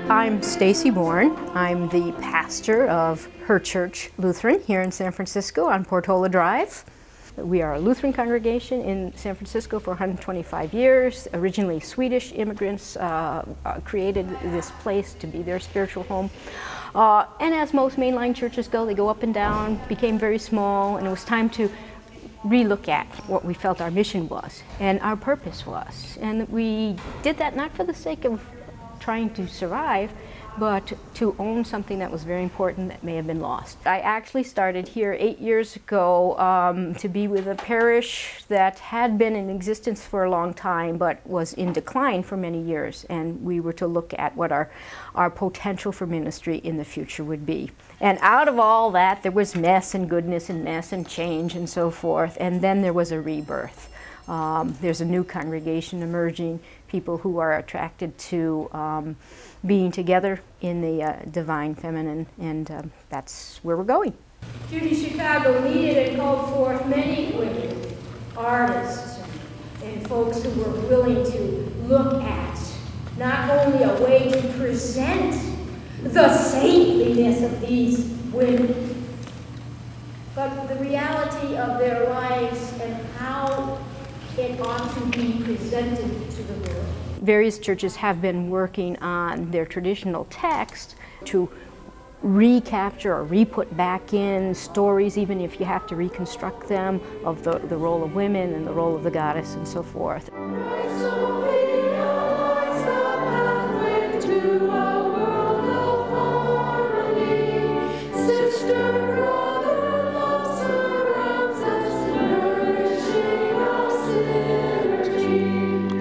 I'm Stacy Boorn. I'm the pastor of Her Church Lutheran here in San Francisco on Portola Drive. We are a Lutheran congregation in San Francisco for 125 years. Originally Swedish immigrants created this place to be their spiritual home. And as most mainline churches go, they go up and down, became very small, and it was time to relook at what we felt our mission was and our purpose was. And we did that not for the sake of trying to survive, but to own something that was very important that may have been lost. I actually started here 8 years ago to be with a parish that had been in existence for a long time but was in decline for many years, and we were to look at what our potential for ministry in the future would be. And out of all that, there was mess and goodness and mess and change and so forth, and then there was a rebirth. There's a new congregation emerging, people who are attracted to being together in the divine feminine, and that's where we're going. Judy Chicago needed and called forth many women, artists, and folks who were willing to look at not only a way to present the saintliness of these women, but the reality of their lives and how it ought to be presented to the world. Various churches have been working on their traditional text to recapture or re-put back in stories, even if you have to reconstruct them, of the role of women and the role of the goddess and so forth.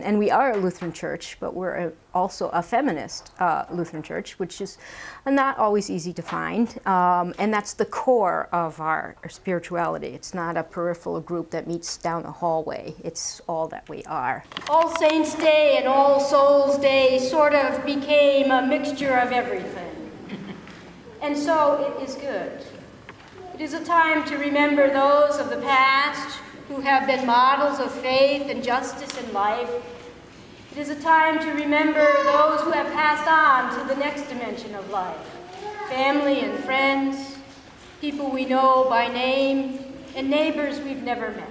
And we are a Lutheran church, but we're also a feminist Lutheran church, which is not always easy to find. And that's the core of our spirituality. It's not a peripheral group that meets down the hallway. It's all that we are. All Saints' Day and All Souls' Day sort of became a mixture of everything. And so it is good. It is a time to remember those of the past who have been models of faith and justice in life. It is a time to remember those who have passed on to the next dimension of life. Family and friends, people we know by name, and neighbors we've never met.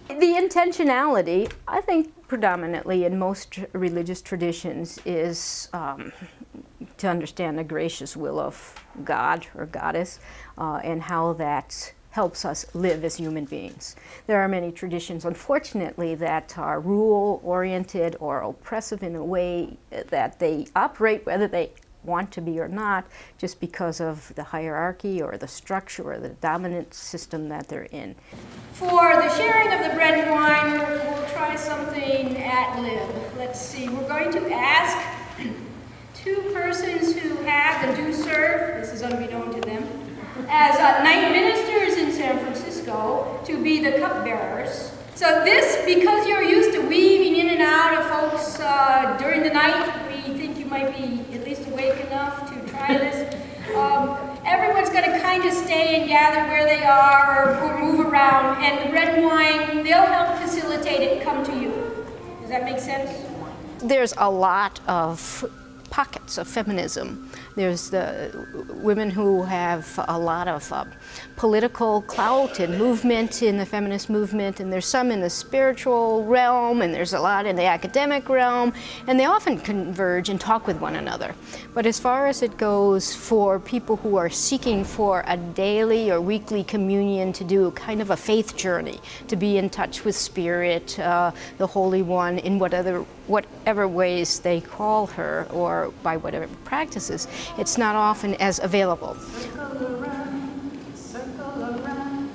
The intentionality, I think predominantly in most religious traditions, is to understand the gracious will of God or goddess and how that helps us live as human beings. There are many traditions, unfortunately, that are rule-oriented or oppressive in a way that they operate, whether they want to be or not, just because of the hierarchy or the structure or the dominant system that they're in. For the sharing of the bread and wine, we'll try something ad lib. Let's see, we're going to ask two persons who have and do serve, this is unbeknown to them, as night ministers in San Francisco, to be the cupbearers. So this, because you're used to weaving in and out of folks during the night, we think you might be at least awake enough to try this. Everyone's going to kind of stay and gather where they are or move around, and the bread and wine, they'll help facilitate it come to you. Does that make sense? There's a lot of pockets of feminism. There's the women who have a lot of political clout and movement in the feminist movement, and there's some in the spiritual realm, and there's a lot in the academic realm, and they often converge and talk with one another. But as far as it goes for people who are seeking for a daily or weekly communion, to do kind of a faith journey, to be in touch with Spirit, the Holy One, in whatever ways they call her, or by whatever practices, it's not often as available. Circle around,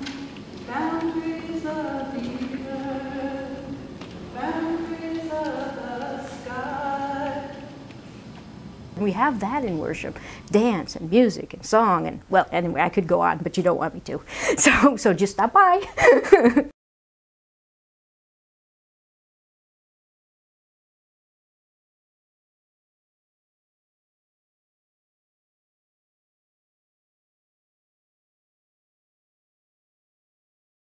boundaries of the earth, boundaries of the sky. We have that in worship, dance and music and song and, well, anyway, I could go on, but you don't want me to. So just stop by.